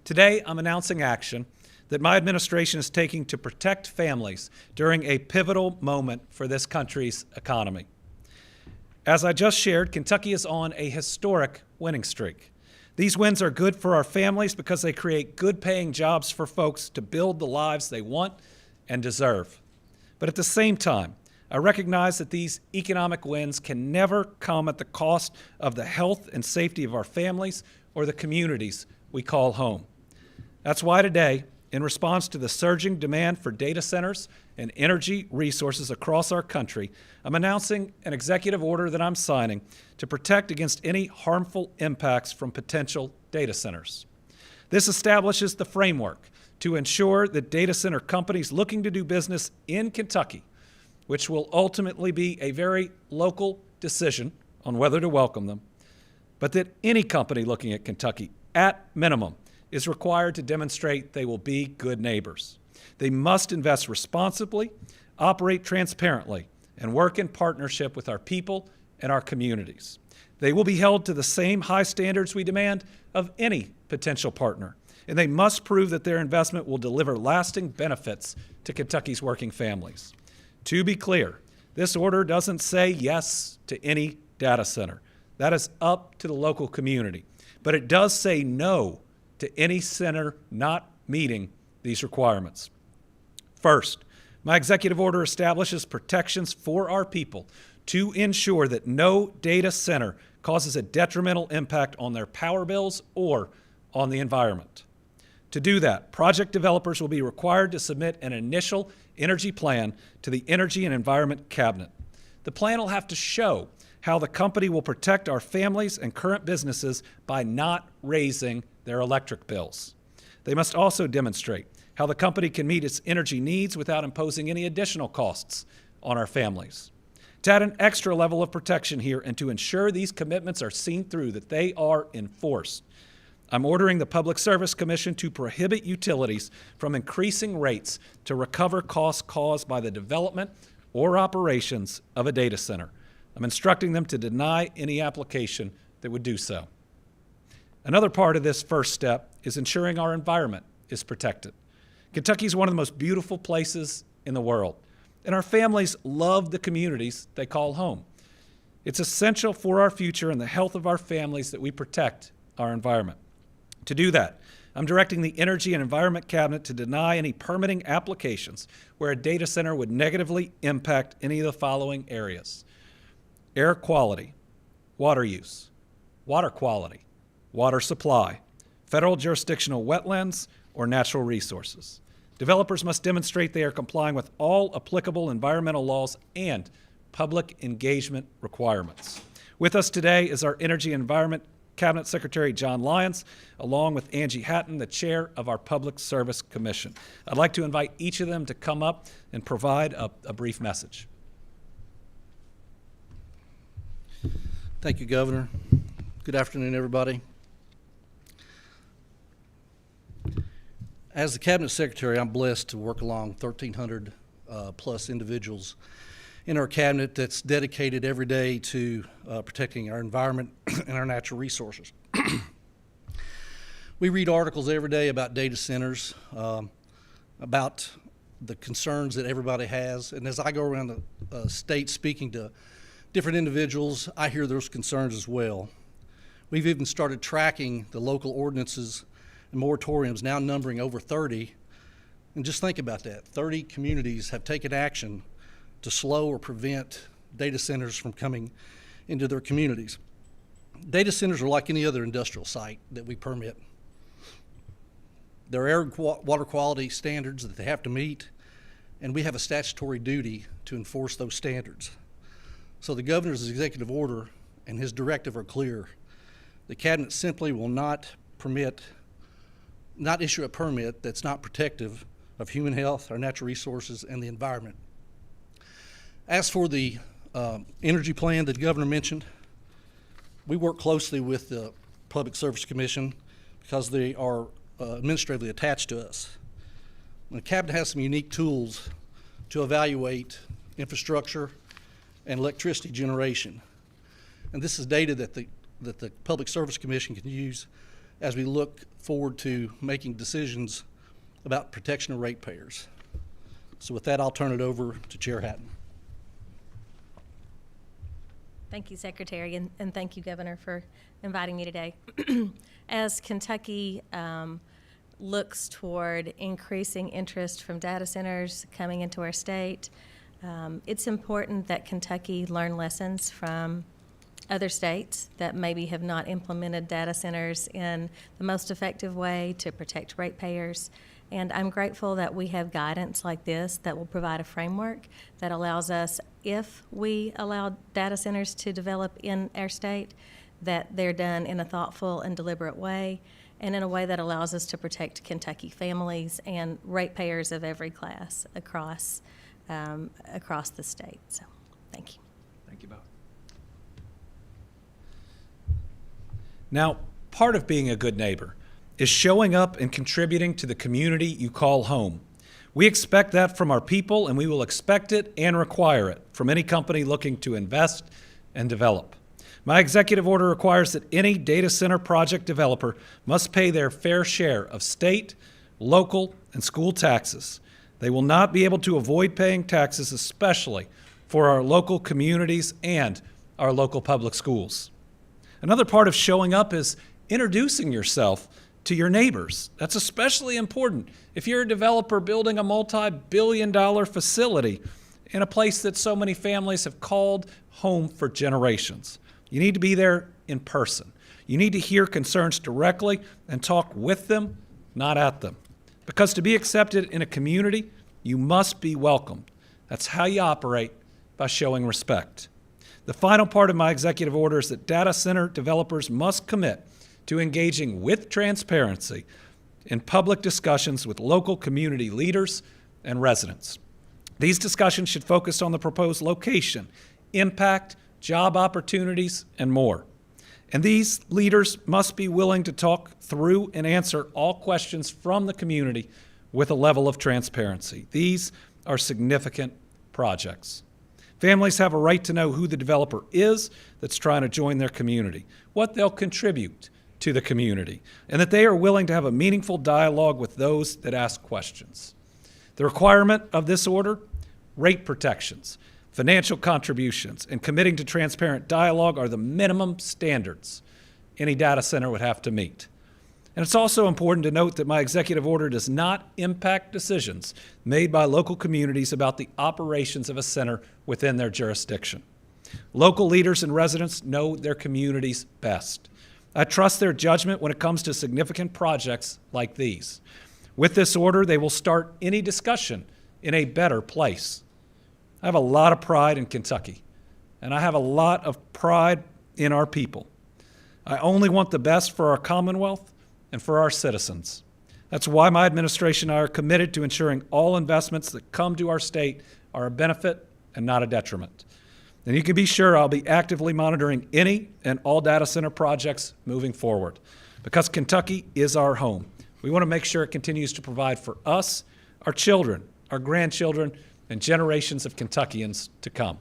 Today, I'm announcing action that my administration is taking to protect families during a pivotal moment for this country's economy. As I just shared, Kentucky is on a historic winning streak. These wins are good for our families because they create good-paying jobs for folks to build the lives they want and deserve. But at the same time, I recognize that these economic wins can never come at the cost of the health and safety of our families or the communities we call home. That's why today, in response to the surging demand for data centers and energy resources across our country, I'm announcing an executive order that I'm signing to protect against any harmful impacts from potential data centers. This establishes the framework to ensure that data center companies looking to do business in Kentucky, which will ultimately be a very local decision on whether to welcome them, but that any company looking at Kentucky, at minimum, is required to demonstrate they will be good neighbors. They must invest responsibly, operate transparently, and work in partnership with our people and our communities. They will be held to the same high standards we demand of any potential partner, and they must prove that their investment will deliver lasting benefits to Kentucky's working families. To be clear, this order doesn't say yes to any data center. That is up to the local community. But it does say no to any center not meeting these requirements. First, my executive order establishes protections for our people to ensure that no data center causes a detrimental impact on their power bills or on the environment. To do that, project developers will be required to submit an initial energy plan to the Energy and Environment Cabinet. The plan will have to show how the company will protect our families and current businesses by not raising their electric bills. They must also demonstrate how the company can meet its energy needs without imposing any additional costs on our families. To add an extra level of protection here and to ensure these commitments are seen through, that they are enforced, I'm ordering the Public Service Commission to prohibit utilities from increasing rates to recover costs caused by the development or operations of a data center. I'm instructing them to deny any application that would do so. Another part of this first step is ensuring our environment is protected. Kentucky is one of the most beautiful places in the world, and our families love the communities they call home. It's essential for our future and the health of our families that we protect our environment. To do that, I'm directing the Energy and Environment Cabinet to deny any permitting applications where a data center would negatively impact any of the following areas: air quality, water use, water quality, water supply, federal jurisdictional wetlands, or natural resources. Developers must demonstrate they are complying with all applicable environmental laws and public engagement requirements. With us today is our Energy and Environment Cabinet Secretary John Lyons, along with Angie Hatton, the chair of our Public Service Commission. I'd like to invite each of them to come up and provide a brief message. Thank you, Governor. Good afternoon, everybody. As the Cabinet Secretary, I'm blessed to work along 1,300 plus individuals in our cabinet that's dedicated every day to protecting our environment and our natural resources. We read articles every day about data centers, about the concerns that everybody has, and as I go around the state speaking to different individuals, I hear those concerns as well. We've even started tracking the local ordinances and moratoriums, now numbering over 30. And just think about that. 30 communities have taken action to slow or prevent data centers from coming into their communities. Data centers are like any other industrial site that we permit. There are air water quality standards that they have to meet, and we have a statutory duty to enforce those standards. So the governor's executive order and his directive are clear. The cabinet simply will not issue a permit that's not protective of human health, our natural resources, and the environment. As for the energy plan that the governor mentioned, we work closely with the Public Service Commission because they are administratively attached to us. The cabinet has some unique tools to evaluate infrastructure and electricity generation. And this is data that the Public Service Commission can use as we look forward to making decisions about protection of ratepayers. So with that, I'll turn it over to Chair Hatton. Thank you, Secretary, and thank you, Governor, for inviting me today. As Kentucky looks toward increasing interest from data centers coming into our state, it's important that Kentucky learn lessons from other states that maybe have not implemented data centers in the most effective way to protect ratepayers. And I'm grateful that we have guidance like this that will provide a framework that allows us, if we allow data centers to develop in our state, that they're done in a thoughtful and deliberate way, and in a way that allows us to protect Kentucky families and ratepayers of every class across the state. So, thank you. Thank you both. Now, part of being a good neighbor is showing up and contributing to the community you call home. We expect that from our people, and we will expect it and require it from any company looking to invest and develop. My executive order requires that any data center project developer must pay their fair share of state, local, and school taxes. They will not be able to avoid paying taxes, especially for our local communities and our local public schools. Another part of showing up is introducing yourself to your neighbors. That's especially important if you're a developer building a multi-billion-dollar facility in a place that so many families have called home for generations. You need to be there in person. You need to hear concerns directly and talk with them, not at them. Because to be accepted in a community, you must be welcomed. That's how you operate, by showing respect. The final part of my executive order is that data center developers must commit to engaging with transparency in public discussions with local community leaders and residents. These discussions should focus on the proposed location, impact, job opportunities, and more. And these leaders must be willing to talk through and answer all questions from the community with a level of transparency. These are significant projects. Families have a right to know who the developer is that's trying to join their community, what they'll contribute to the community, and that they are willing to have a meaningful dialogue with those that ask questions. The requirement of this order, rate protections, financial contributions, and committing to transparent dialogue are the minimum standards any data center would have to meet. And it's also important to note that my executive order does not impact decisions made by local communities about the operations of a center within their jurisdiction. Local leaders and residents know their communities best. I trust their judgment when it comes to significant projects like these. With this order, they will start any discussion in a better place. I have a lot of pride in Kentucky, and I have a lot of pride in our people. I only want the best for our Commonwealth and for our citizens. That's why my administration and I are committed to ensuring all investments that come to our state are a benefit and not a detriment. And you can be sure I'll be actively monitoring any and all data center projects moving forward, because Kentucky is our home. We want to make sure it continues to provide for us, our children, our grandchildren, and generations of Kentuckians to come.